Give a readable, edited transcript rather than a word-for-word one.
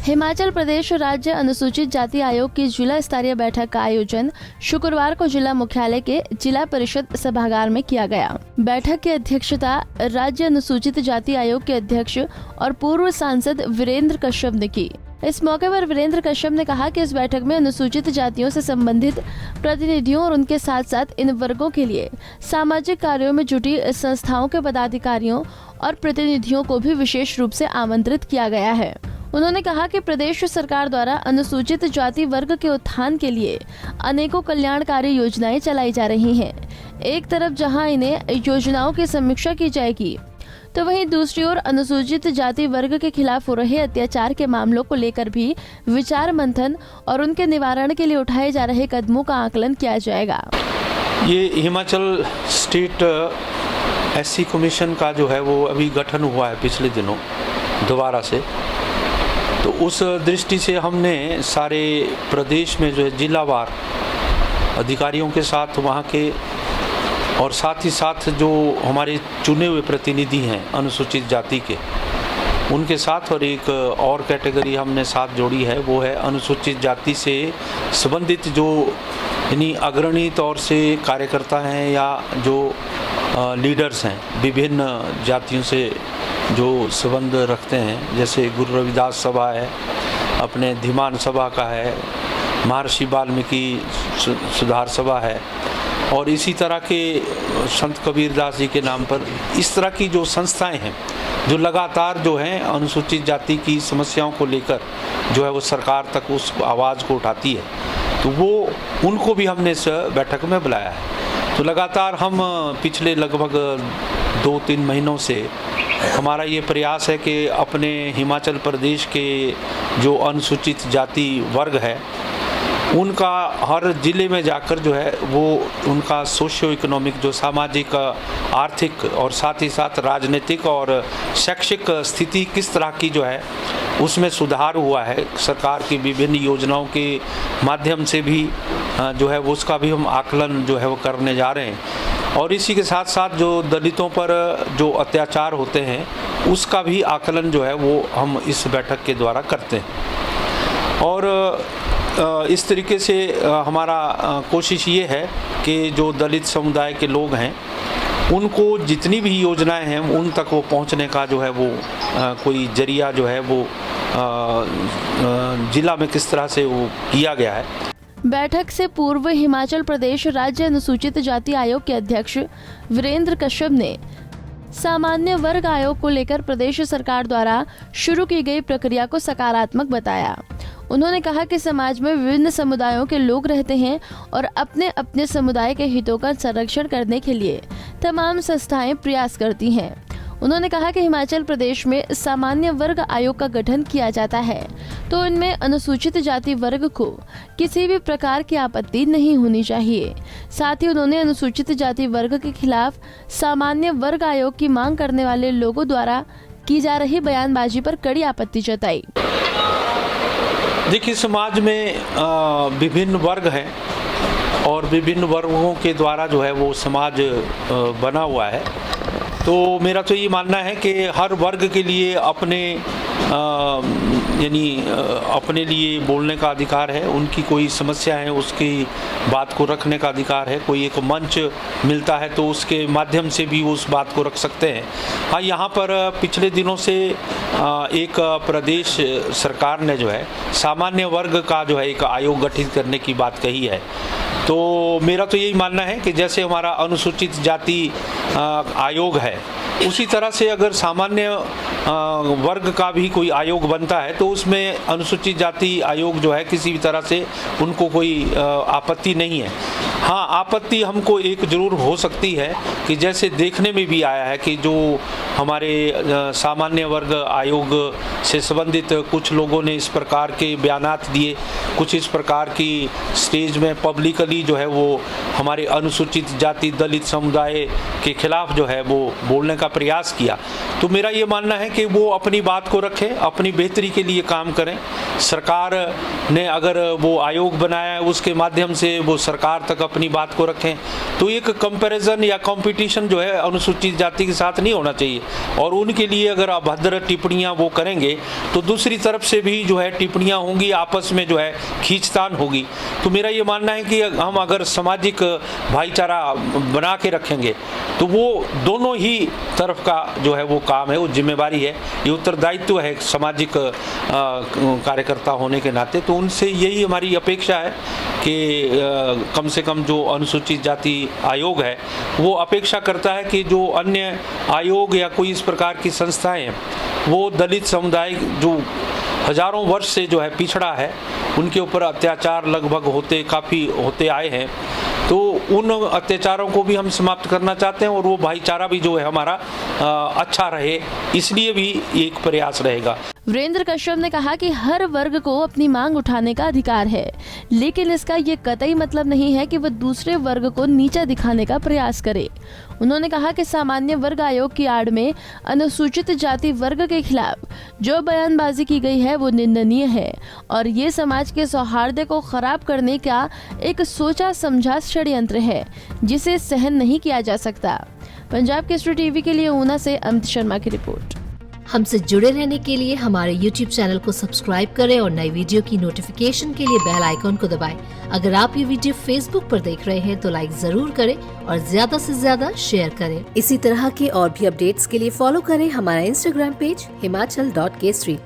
हिमाचल प्रदेश राज्य अनुसूचित जाति आयोग की जिला स्तरीय बैठक का आयोजन शुक्रवार को जिला मुख्यालय के जिला परिषद सभागार में किया गया। बैठक की अध्यक्षता राज्य अनुसूचित जाति आयोग के अध्यक्ष और पूर्व सांसद वीरेंद्र कश्यप ने की। इस मौके पर वीरेंद्र कश्यप ने कहा कि इस बैठक में अनुसूचित जातियों से संबंधित प्रतिनिधियों और उनके साथ साथ इन वर्गों के लिए सामाजिक कार्यों में जुटी संस्थाओं के पदाधिकारियों और प्रतिनिधियों को भी विशेष रूप से आमंत्रित किया गया है। उन्होंने कहा कि प्रदेश सरकार द्वारा अनुसूचित जाति वर्ग के उत्थान के लिए अनेकों कल्याणकारी योजनाएं चलाई जा रही हैं। एक तरफ जहां इन्हें योजनाओं की समीक्षा की जाएगी, तो वहीं दूसरी ओर अनुसूचित जाति वर्ग के खिलाफ हो रहे अत्याचार के मामलों को लेकर भी विचार मंथन और उनके निवारण के लिए उठाए जा रहे कदमों का आकलन किया जाएगा। ये हिमाचल स्टेट एससी कमीशन का जो है वो अभी गठन हुआ है पिछले दिनों दोबारा से, तो उस दृष्टि से हमने सारे प्रदेश में जो है जिलावार अधिकारियों के साथ वहाँ के और साथ ही साथ जो हमारे चुने हुए प्रतिनिधि हैं अनुसूचित जाति के, उनके साथ और एक और कैटेगरी हमने साथ जोड़ी है, वो है अनुसूचित जाति से संबंधित जो यानी अग्रणी तौर से कार्यकर्ता हैं या जो लीडर्स हैं विभिन्न जातियों से जो संबंध रखते हैं, जैसे गुरु रविदास सभा है, अपने धीमान सभा का है, महर्षि वाल्मीकि सुधार सभा है और इसी तरह के संत कबीरदास जी के नाम पर इस तरह की जो संस्थाएं हैं जो लगातार जो हैं अनुसूचित जाति की समस्याओं को लेकर जो है वो सरकार तक उस आवाज़ को उठाती है, तो वो उनको भी हमने इस बैठक में बुलाया है। तो लगातार हम पिछले लगभग 2-3 महीनों से हमारा ये प्रयास है कि अपने हिमाचल प्रदेश के जो अनुसूचित जाति वर्ग है उनका हर ज़िले में जाकर जो है वो उनका सोशियो इकोनॉमिक जो सामाजिक आर्थिक और साथ ही साथ राजनीतिक और शैक्षिक स्थिति किस तरह की जो है उसमें सुधार हुआ है, सरकार की विभिन्न योजनाओं के माध्यम से भी जो है वो उसका भी हम आकलन जो है वो करने जा रहे हैं और इसी के साथ साथ जो दलितों पर जो अत्याचार होते हैं उसका भी आकलन जो है वो हम इस बैठक के द्वारा करते हैं। और इस तरीके से हमारा कोशिश ये है कि जो दलित समुदाय के लोग हैं उनको जितनी भी योजनाएं हैं उन तक वो पहुंचने का जो है वो कोई जरिया जो है वो जिला में किस तरह से वो किया गया है। बैठक से पूर्व हिमाचल प्रदेश राज्य अनुसूचित जाति आयोग के अध्यक्ष वीरेंद्र कश्यप ने सामान्य वर्ग आयोग को लेकर प्रदेश सरकार द्वारा शुरू की गई प्रक्रिया को सकारात्मक बताया। उन्होंने कहा कि समाज में विभिन्न समुदायों के लोग रहते हैं और अपने अपने समुदाय के हितों का संरक्षण करने के लिए तमाम संस्थाएं प्रयास करती हैं। उन्होंने कहा कि हिमाचल प्रदेश में सामान्य वर्ग आयोग का गठन किया जाता है तो इनमें अनुसूचित जाति वर्ग को किसी भी प्रकार की आपत्ति नहीं होनी चाहिए। साथ ही उन्होंने अनुसूचित जाति वर्ग के खिलाफ सामान्य वर्ग आयोग की मांग करने वाले लोगों द्वारा की जा रही बयानबाजी पर कड़ी आपत्ति जताई। देखिए, समाज में विभिन्न वर्ग हैं और विभिन्न वर्गों के द्वारा जो है वो समाज बना हुआ है, तो मेरा तो ये मानना है कि हर वर्ग के लिए अपने यानी अपने लिए बोलने का अधिकार है, उनकी कोई समस्या है उसकी बात को रखने का अधिकार है, कोई एक मंच मिलता है तो उसके माध्यम से भी उस बात को रख सकते हैं। हाँ, यहाँ पर पिछले दिनों से एक प्रदेश सरकार ने जो है सामान्य वर्ग का जो है एक आयोग गठित करने की बात कही है, तो मेरा तो यही मानना है कि जैसे हमारा अनुसूचित जाति आयोग है उसी तरह से अगर सामान्य वर्ग का भी कोई आयोग बनता है तो उसमें अनुसूचित जाति आयोग जो है किसी भी तरह से उनको कोई आपत्ति नहीं है। हाँ, आपत्ति हमको एक जरूर हो सकती है कि जैसे देखने में भी आया है कि जो हमारे सामान्य वर्ग आयोग से संबंधित कुछ लोगों ने इस प्रकार के बयानात दिए, कुछ इस प्रकार की स्टेज में पब्लिकली जो है वो हमारे अनुसूचित जाति दलित समुदाय के खिलाफ जो है वो बोलने का प्रयास किया, तो मेरा ये मानना है कि वो अपनी बात को रखें, अपनी बेहतरी के लिए काम करें। सरकार ने अगर वो आयोग बनाया है उसके माध्यम से वो सरकार तक अपनी बात को रखें, तो एक कंपैरिजन या कंपटीशन जो है अनुसूचित जाति के साथ नहीं होना चाहिए। और उनके लिए अगर अभद्र टिप्पणियां वो करेंगे तो दूसरी तरफ से भी जो है टिप्पणियां होंगी, आपस में जो है खींचतान होगी। तो मेरा ये मानना है कि हम अगर सामाजिक भाईचारा बना के रखेंगे तो वो दोनों ही तरफ का जो है वो काम है, वो जिम्मेवारी है, ये उत्तरदायित्व है सामाजिक कार्यकर्ता होने के नाते। तो उनसे यही हमारी अपेक्षा है कि कम से कम जो अनुसूचित जाति आयोग है वो अपेक्षा करता है कि जो अन्य आयोग या कोई इस प्रकार की संस्थाएं हैं वो दलित समुदाय जो हजारों वर्ष से जो है पिछड़ा है, उनके ऊपर अत्याचार लगभग काफ़ी होते आए हैं, तो उन अत्याचारों को भी हम समाप्त करना चाहते हैं और वो भाईचारा भी जो है हमारा अच्छा रहे, इसलिए भी एक प्रयास रहेगा। वीरेंद्र कश्यप ने कहा कि हर वर्ग को अपनी मांग उठाने का अधिकार है, लेकिन इसका ये कतई मतलब नहीं है कि वह दूसरे वर्ग को नीचा दिखाने का प्रयास करे। उन्होंने कहा कि सामान्य वर्ग आयोग की आड़ में अनुसूचित जाति वर्ग के खिलाफ जो बयानबाजी की गई है वो निंदनीय है और ये समाज के सौहार्द को खराब करने का एक सोचा समझा षड्यंत्र है जिसे सहन नहीं किया जा सकता। पंजाब केसरी टीवी के लिए ऊना से अमित शर्मा की रिपोर्ट। हमसे जुड़े रहने के लिए हमारे YouTube चैनल को सब्सक्राइब करें और नई वीडियो की नोटिफिकेशन के लिए बेल आइकॉन को दबाएं। अगर आप ये वीडियो Facebook पर देख रहे हैं तो लाइक जरूर करें और ज्यादा से ज्यादा शेयर करें। इसी तरह के और भी अपडेट्स के लिए फॉलो करें हमारा Instagram पेज himachal.kesri।